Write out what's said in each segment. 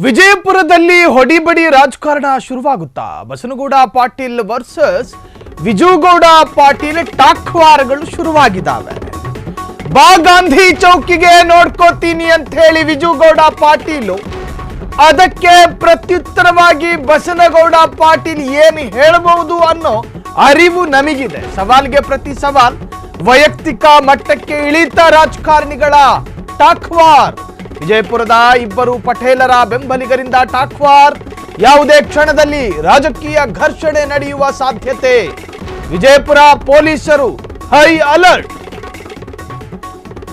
ವಿಜಯಪುರದಲ್ಲಿ ಹೊಡಿಬಡಿ ರಾಜಕಾರಣ ಶುರುವಾಗುತ್ತಾ? ಬಸನಗೌಡ ಪಾಟೀಲ್ ವರ್ಸಸ್ ವಿಜುಗೌಡ ಪಾಟೀಲ್ ಟಾಕ್ವಾರ್ಗಳು ಶುರುವಾಗಿದ್ದಾವೆ. ಬಾ ಗಾಂಧಿ ಚೌಕಿಗೆ ನೋಡ್ಕೋತೀನಿ ಅಂತ ಹೇಳಿ ವಿಜುಗೌಡ ಪಾಟೀಲ್, ಅದಕ್ಕೆ ಪ್ರತ್ಯುತ್ತರವಾಗಿ ಬಸನಗೌಡ ಪಾಟೀಲ್ ಏನು ಹೇಳಬಹುದು ಅನ್ನೋ ಅರಿವು ನಮಗಿದೆ. ಸವಾಲ್ಗೆ ಪ್ರತಿ ಸವಾಲ್, ವೈಯಕ್ತಿಕ ಮಟ್ಟಕ್ಕೆ ಇಳಿತ ರಾಜಕಾರಣಿಗಳ ಟಾಕ್ವಾರ್. ವಿಜಯಪುರದ ಇಬ್ಬರು ಪಟೇಲರ ಬೆಂಬಲಿಗರಿಂದ ಟಾಕ್ವಾರ್. ಯಾವುದೇ ಕ್ಷಣದಲ್ಲಿ ರಾಜಕೀಯ ಘರ್ಷಣೆ ನಡೆಯುವ ಸಾಧ್ಯತೆ. ವಿಜಯಪುರ ಪೊಲೀಸರು ಹೈ ಅಲರ್ಟ್.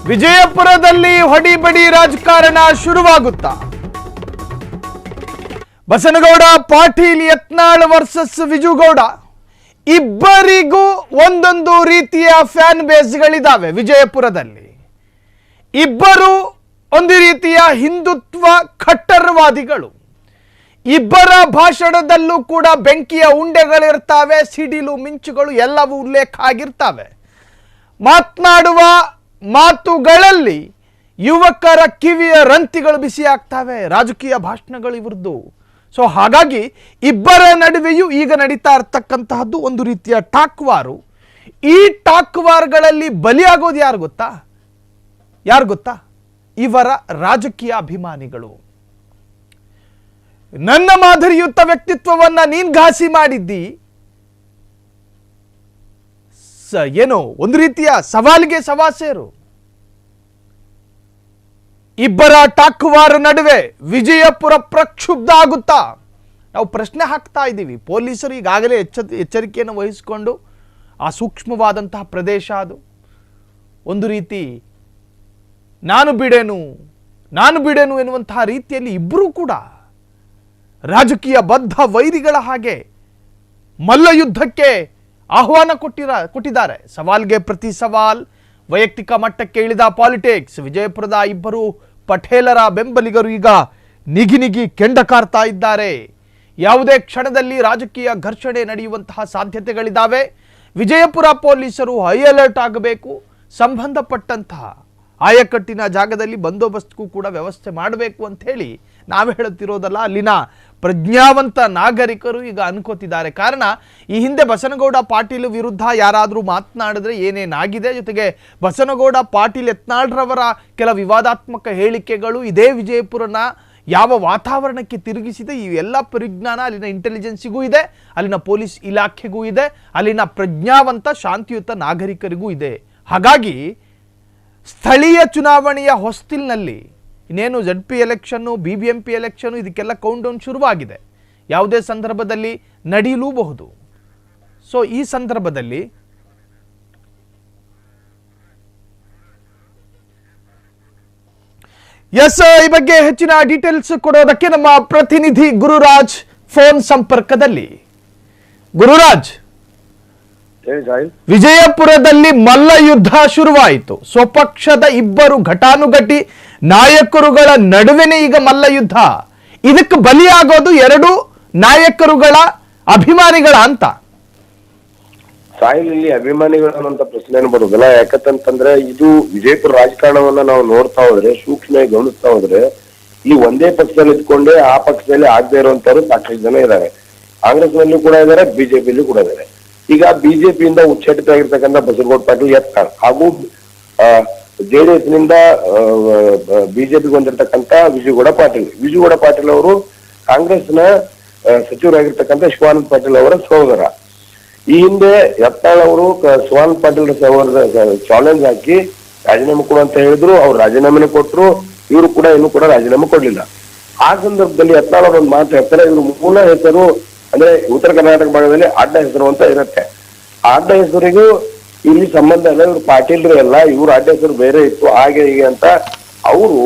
ವಿಜಯಪುರದಲ್ಲಿ ಹೊಡಿಬಡಿ ರಾಜಕಾರಣ ಶುರುವಾಗುತ್ತಾ? ಬಸನಗೌಡ ಪಾಟೀಲ್ ಯತ್ನಾಳ್ ವರ್ಸಸ್ ವಿಜುಗೌಡ, ಇಬ್ಬರಿಗೂ ಒಂದೊಂದು ರೀತಿಯ ಫ್ಯಾನ್ ಬೇಸ್ಗಳಿದ್ದಾವೆ. ವಿಜಯಪುರದಲ್ಲಿ ಇಬ್ಬರು ಒಂದು ರೀತಿಯ ಹಿಂದುತ್ವ ಖಟ್ಟರ್ವಾದಿಗಳು. ಇಬ್ಬರ ಭಾಷಣದಲ್ಲೂ ಕೂಡ ಬೆಂಕಿಯ ಉಂಡೆಗಳಿರ್ತಾವೆ, ಸಿಡಿಲು ಮಿಂಚುಗಳು ಎಲ್ಲವೂ ಉಲ್ಲೇಖ ಆಗಿರ್ತವೆ. ಮಾತನಾಡುವ ಮಾತುಗಳಲ್ಲಿ ಯುವಕರ ಕಿವಿಯ ರಂತಿಗಳು ಬಿಸಿ ಆಗ್ತವೆ. ರಾಜಕೀಯ ಭಾಷಣಗಳು ಇವ್ರದ್ದು. ಸೊ ಹಾಗಾಗಿ ಇಬ್ಬರ ನಡುವೆಯೂ ಈಗ ನಡೀತಾ ಇರ್ತಕ್ಕಂತಹದ್ದು ಒಂದು ರೀತಿಯ ಟಾಕ್ವಾರು. ಈ ಟಾಕ್ವಾರ್ಗಳಲ್ಲಿ ಬಲಿಯಾಗೋದು ಯಾರು ಗೊತ್ತಾ? ಇವರ ರಾಜಕೀಯ ಅಭಿಮಾನಿಗಳು. ನನ್ನ ಮಾದರಿಯುತ ವ್ಯಕ್ತಿತ್ವವನ್ನ ನೀನ್ ಘಾಸಿ ಮಾಡಿದ್ದಿ, ಏನೋ ಒಂದು ರೀತಿಯ ಸವಾಲಿಗೆ ಸವಾಸೇರು. ಇಬ್ಬರ ಟಾಕ್ವಾರ್ ನಡುವೆ ವಿಜಯಪುರ ಪ್ರಕ್ಷುಬ್ಧ ಆಗುತ್ತಾ? ನಾವು ಪ್ರಶ್ನೆ ಹಾಕ್ತಾ ಇದ್ದೀವಿ. ಪೊಲೀಸರು ಈಗಾಗಲೇ ಎಚ್ಚರಿಕೆಯನ್ನು ವಹಿಸಿಕೊಂಡು ಆ ಸೂಕ್ಷ್ಮವಾದಂತಹ ಪ್ರದೇಶ ಅದು. ಒಂದು ರೀತಿ ನಾನು ಬಿಡೇನು ಎನ್ನುವಂತಹ ರೀತಿಯಲ್ಲಿ ಇಬ್ಬರೂ ಕೂಡ ರಾಜಕೀಯ ಬದ್ಧ ವೈರಿಗಳ ಹಾಗೆ ಮಲ್ಲ ಯುದ್ಧಕ್ಕೆ ಆಹ್ವಾನ ಕೊಟ್ಟಿದ್ದಾರೆ. ಸವಾಲ್ಗೆ ಪ್ರತಿ ಸವಾಲ್, ವೈಯಕ್ತಿಕ ಮಟ್ಟಕ್ಕೆ ಇಳಿದ ಪಾಲಿಟಿಕ್ಸ್. ವಿಜಯಪುರದ ಇಬ್ಬರು ಪಟೇಲರ ಬೆಂಬಲಿಗರು ಈಗ ನಿಗಿ ಕೆಂಡ ಕಾರ್ತಾ ಇದ್ದಾರೆ. ಯಾವುದೇ ಕ್ಷಣದಲ್ಲಿ ರಾಜಕೀಯ ಘರ್ಷಣೆ ನಡೆಯುವಂತಹ ಸಾಧ್ಯತೆಗಳಿದ್ದಾವೆ. ವಿಜಯಪುರ ಪೊಲೀಸರು ಹೈ ಅಲರ್ಟ್ ಆಗಬೇಕು. ಸಂಬಂಧಪಟ್ಟಂತಹ ಆಯಕಟ್ಟಿನ ಜಾಗದಲ್ಲಿ ಬಂದೋಬಸ್ತ್ಗೂ ಕೂಡ ವ್ಯವಸ್ಥೆ ಮಾಡಬೇಕು ಅಂತ ಹೇಳಿ ನಾವು ಹೇಳುತ್ತಿರೋದಲ್ಲ, ಅಲ್ಲಿನ ಪ್ರಜ್ಞಾವಂತ ನಾಗರಿಕರು ಈಗ ಅನ್ಕೋತಿದ್ದಾರೆ. ಕಾರಣ ಈ ಹಿಂದೆ ಬಸನಗೌಡ ಪಾಟೀಲ್ ವಿರುದ್ಧ ಯಾರಾದರೂ ಮಾತನಾಡಿದ್ರೆ ಏನೇನಾಗಿದೆ, ಜೊತೆಗೆ ಬಸನಗೌಡ ಪಾಟೀಲ್ ಯತ್ನಾಳ್ರವರ ಕೆಲ ವಿವಾದಾತ್ಮಕ ಹೇಳಿಕೆಗಳು ಇದೇ ವಿಜಯಪುರನ ಯಾವ ವಾತಾವರಣಕ್ಕೆ ತಿರುಗಿಸಿದೆ, ಈ ಎಲ್ಲ ಪರಿಜ್ಞಾನ ಅಲ್ಲಿನ ಇಂಟೆಲಿಜೆನ್ಸಿಗೂ ಇದೆ, ಅಲ್ಲಿನ ಪೊಲೀಸ್ ಇಲಾಖೆಗೂ ಇದೆ, ಅಲ್ಲಿನ ಪ್ರಜ್ಞಾವಂತ ಶಾಂತಿಯುತ ನಾಗರಿಕರಿಗೂ ಇದೆ. ಹಾಗಾಗಿ ಸ್ಥಳೀಯ ಚುನಾವಣೆಯ ಹೊಸ್ತಿಲ್ನಲ್ಲಿ ಇನ್ನೇನು ZP ಎಲೆಕ್ಷನ್ನು, BBMP ಎಲೆಕ್ಷನ್ನು, ಇದಕ್ಕೆಲ್ಲ ಕೌಂಟ್ ಡೌನ್ ಶುರುವಾಗಿದೆ. ಯಾವುದೇ ಸಂದರ್ಭದಲ್ಲಿ ನಡೆಯಲೂಬಹುದು. ಸೊ ಈ ಸಂದರ್ಭದಲ್ಲಿ ಈ ಬಗ್ಗೆ ಹೆಚ್ಚಿನ ಡೀಟೇಲ್ಸ್ ಕೊಡೋದಕ್ಕೆ ನಮ್ಮ ಪ್ರತಿನಿಧಿ ಗುರುರಾಜ್ ಫೋನ್ ಸಂಪರ್ಕದಲ್ಲಿ. ಗುರುರಾಜ್, ವಿಜಯಪುರದಲ್ಲಿ ಮಲ್ಲ ಯುದ್ಧ ಶುರುವಾಯಿತು. ಸ್ವಪಕ್ಷದ ಇಬ್ಬರು ಘಟಾನುಘಟಿ ನಾಯಕರುಗಳ ನಡುವೆನೇ ಈಗ ಮಲ್ಲ ಯುದ್ಧ. ಇದಕ್ಕೆ ಬಲಿಯಾಗೋದು ಎರಡು ನಾಯಕರುಗಳ ಅಭಿಮಾನಿಗಳ ಅಂತ. ಸಾಯಿಲ್ ಇಲ್ಲಿ ಅಭಿಮಾನಿಗಳು ಅನ್ನೋಂತ ಪ್ರಶ್ನೆ ಬರುದಿಲ್ಲ. ಯಾಕಂತಂದ್ರೆ ಇದು ವಿಜಯಪುರ ರಾಜಕಾರಣವನ್ನ ನಾವು ನೋಡ್ತಾ ಹೋದ್ರೆ, ಸೂಕ್ಷ್ಮವಾಗಿ ಗಮನಿಸ್ತಾ ಹೋದ್ರೆ, ಈ ಒಂದೇ ಪಕ್ಷದಲ್ಲಿ ಇದ್ಕೊಂಡೆ ಆ ಪಕ್ಷದಲ್ಲಿ ಆಗದೆ ಇರುವಂತವ್ರು ಸಾಕಷ್ಟು ಜನ ಇದ್ದಾರೆ. ಕಾಂಗ್ರೆಸ್ ನಲ್ಲೂ ಕೂಡ ಇದ್ದಾರೆ, ಬಿಜೆಪಿಯಲ್ಲೂ ಕೂಡ ಇದ್ದಾರೆ. ಈಗ ಬಿಜೆಪಿಯಿಂದ ಉಚ್ಚಾಟಿತ ಆಗಿರ್ತಕ್ಕಂಥ ಬಸನಗೌಡ ಪಾಟೀಲ್ ಯತ್ನಾಳ್ ಹಾಗೂ JDS ನಿಂದ ಬಿಜೆಪಿಗೆ ಬಂದಿರತಕ್ಕಂತ ವಿಜುಗೌಡ ಪಾಟೀಲ್ ಅವರು ಕಾಂಗ್ರೆಸ್ನ ಸಚಿವರಾಗಿರ್ತಕ್ಕಂಥ ಶಿವಾನಂದ ಪಾಟೀಲ್ ಅವರ ಸಹೋದರ. ಈ ಹಿಂದೆ ಯತ್ನಾಳ್ ಅವರು ಶಿವಾನಂದ ಪಾಟೀಲ್ ಚಾಲೆಂಜ್ ಹಾಕಿ ರಾಜೀನಾಮೆ ಕೊಡು ಅಂತ ಹೇಳಿದ್ರು. ಅವ್ರು ರಾಜೀನಾಮೆನ ಕೊಟ್ಟರು. ಇವರು ಕೂಡ ಇನ್ನೂ ಕೂಡ ರಾಜೀನಾಮೆ ಕೊಡ್ಲಿಲ್ಲ. ಆ ಸಂದರ್ಭದಲ್ಲಿ ಯತ್ನಾಳ್ ಅವರು ಒಂದು ಮಾತು ಹೇಳ್ತಾರೆ, ಇವ್ರ ಮೂಲ ಹೆಸರು ಅಂದ್ರೆ ಉತ್ತರ ಕರ್ನಾಟಕ ಭಾಗದಲ್ಲಿ ಅಡ್ಡ ಹೆಸರು ಅಂತ ಇರುತ್ತೆ. ಅಡ್ಡ ಹೆಸರಿಗೂ ಇಲ್ಲಿ ಸಂಬಂಧ ಇಲ್ಲ, ಇವ್ರು ಪಾಟೀಲ್ರು ಎಲ್ಲ, ಇವ್ರ ಅಡ್ಡ ಹೆಸರು ಬೇರೆ ಇತ್ತು, ಹಾಗೆ ಹೀಗೆ ಅಂತ ಅವರು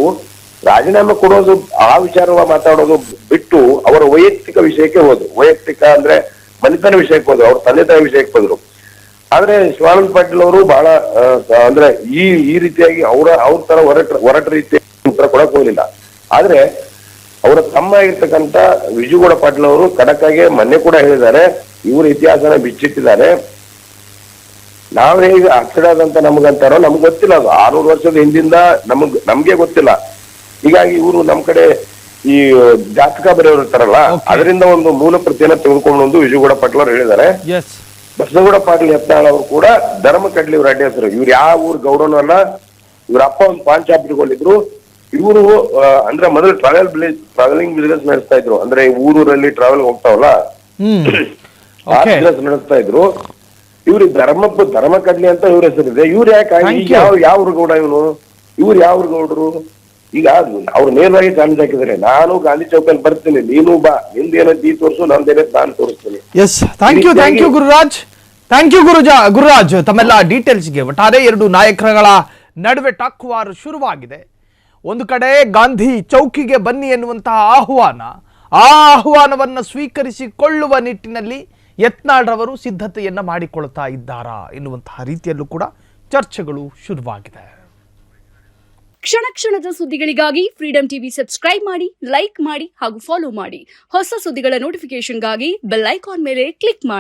ರಾಜೀನಾಮೆ ಕೊಡೋದು, ಆ ವಿಚಾರವಾಗಿ ಮಾತಾಡೋದು ಬಿಟ್ಟು ಅವರ ವೈಯಕ್ತಿಕ ವಿಷಯಕ್ಕೆ ಹೋದ್ರು. ವೈಯಕ್ತಿಕ ಅಂದ್ರೆ ಮನೆತನ ವಿಷಯಕ್ಕೆ ಹೋದ್ರು, ಅವ್ರ ತಂದೆ ತಾಯಿ ವಿಷಯಕ್ಕೆ ಹೋದ್ರು. ಆದ್ರೆ ಶಿವಾನಂದ ಪಾಟೀಲ್ ಅವರು ಬಹಳ ಅಂದ್ರೆ ಈ ರೀತಿಯಾಗಿ ಅವ್ರ ತರ ಹೊರಟ ರೀತಿಯ ಉತ್ತರ ಕೊಡಕ್ ಹೋಗ್ಲಿಲ್ಲ. ಆದ್ರೆ ಅವರ ತಮ್ಮ ಆಗಿರ್ತಕ್ಕಂಥ ವಿಜುಗೌಡ ಪಾಟೀಲ್ ಅವರು ಖಡಕ್ಕಾಗಿ ಮೊನ್ನೆ ಕೂಡ ಹೇಳಿದ್ದಾರೆ, ಇವ್ರ ಇತಿಹಾಸನ ಬಿಚ್ಚಿಟ್ಟಿದ್ದಾರೆ. ನಾವೇ ಈಗ ಅಕ್ಷರಾದಂತ ನಮ್ಗಂತಾರೋ ನಮ್ಗೆ ಗೊತ್ತಿಲ್ಲ, ಅದು 600 ವರ್ಷದ ಹಿಂದಿಂದ ನಮ್ಗೆ ಗೊತ್ತಿಲ್ಲ. ಹೀಗಾಗಿ ಇವರು ನಮ್ ಕಡೆ ಈ ಜಾತಕ ಬರೆಯೋರು ಇರ್ತಾರಲ್ಲ Okay. ಅದರಿಂದ ಒಂದು ಮೂಲ ಪ್ರತಿಯನ್ನ ತೆಗೆದುಕೊಂಡು ಬಂದು ವಿಜಯಗೌಡ ಪಾಟೀಲ್ ಅವರು ಹೇಳಿದ್ದಾರೆ. ಎಸ್ ಬಸನಗೌಡ ಪಾಟೀಲ್ ಯತ್ನಾಳ್ ಅವರು ಕೂಡ ಧರ್ಮ ಕಡ್ಲಿ ಇವ್ರ ಅಡ್ಡಿ ಹೆಸರು. ಇವ್ರು ಯಾವ ಊರ್ ಗೌಡನು ಅಲ್ಲ. ಇವ್ರ ಅಪ್ಪ ಒಂದು ಪಾನ್ ಶಾಪ್ ಇಟ್ಕೊಂಡಿದ್ರು. ಇವರು ಅಂದ್ರೆ ಮೊದಲು ಟ್ರಾವೆಲಿಂಗ್ ಬಿಸ್ನೆಸ್ ನಡೆಸ್ತಾ ಇದ್ರು. ಅಂದ್ರೆ ಊರಲ್ಲಿ ಟ್ರಾವೆಲ್ ಹೋಗ್ತಾವಲ್ಲ ಆ Okay. ಬಿಸ್ನೆಸ್ ನಡೆಸ್ತಾ ಇದ್ರು. ಇವ್ರಿಗೆ ಧರ್ಮ ಕಡ್ಲಿ ಅಂತ ಇವ್ರ ಹೆಸರಿದೆ. ಇವ್ರು ಯಾಕೆ Thank you. ಯಾವ ಗೌಡ ಇವನು? ಇವ್ರು ಯಾವ ಗೌಡರು? ಈಗ ಅವ್ರು ನೇರವಾಗಿ ಚಾಲೆಂಜ್ ಹಾಕಿದ್ದಾರೆ. ನಾನು ಗಾಂಧಿ ಚೌಕಲ್ಲಿ ಬರ್ತೀನಿ, ನೀನು ಬಾ, ನಿಂದೇನೈತಿ ಈ ತೋರಿಸು, ನಂದೇನೈತಿ ನಾನು ತೋರಿಸ್ತೀನಿ. Yes thank you Gururaj. Thank you Gururaj ತಮ್ಮೆಲ್ಲ ಡೀಟೇಲ್ಸ್ಗೆ. ಒಟ್ಟಾರೆ ಎರಡು ನಾಯಕರುಗಳ ನಡುವೆ ಟಾಕ್ ವಾರ್ ಶುರುವಾಗಿದೆ. ಒಂದು ಕಡೆ ಗಾಂಧಿ ಚೌಕಿಗೆ ಬನ್ನಿ ಎನ್ನುವಂತಹ ಆಹ್ವಾನ, ಆ ಆಹ್ವಾನವನ್ನು ಸ್ವೀಕರಿಸಿಕೊಳ್ಳುವ ನಿಟ್ಟಿನಲ್ಲಿ ಯತ್ನಾಳ್ರವರು ಸಿದ್ಧತೆಯನ್ನ ಮಾಡಿಕೊಳ್ತಾ ಇದ್ದಾರಾ ಎನ್ನುವಂತಹ ರೀತಿಯಲ್ಲೂ ಕೂಡ ಚರ್ಚೆಗಳು ಶುರುವಾಗಿದೆ. ಕ್ಷಣ ಕ್ಷಣದ ಸುದ್ದಿಗಳಿಗಾಗಿ ಫ್ರೀಡಂ ಟಿವಿ ಸಬ್ಸ್ಕ್ರೈಬ್ ಮಾಡಿ, ಲೈಕ್ ಮಾಡಿ ಹಾಗೂ ಫಾಲೋ ಮಾಡಿ. ಹೊಸ ಸುದ್ದಿಗಳ ನೋಟಿಫಿಕೇಶನ್ಗಾಗಿ ಬೆಲ್ ಐಕಾನ್ ಮೇಲೆ ಕ್ಲಿಕ್ ಮಾಡಿ.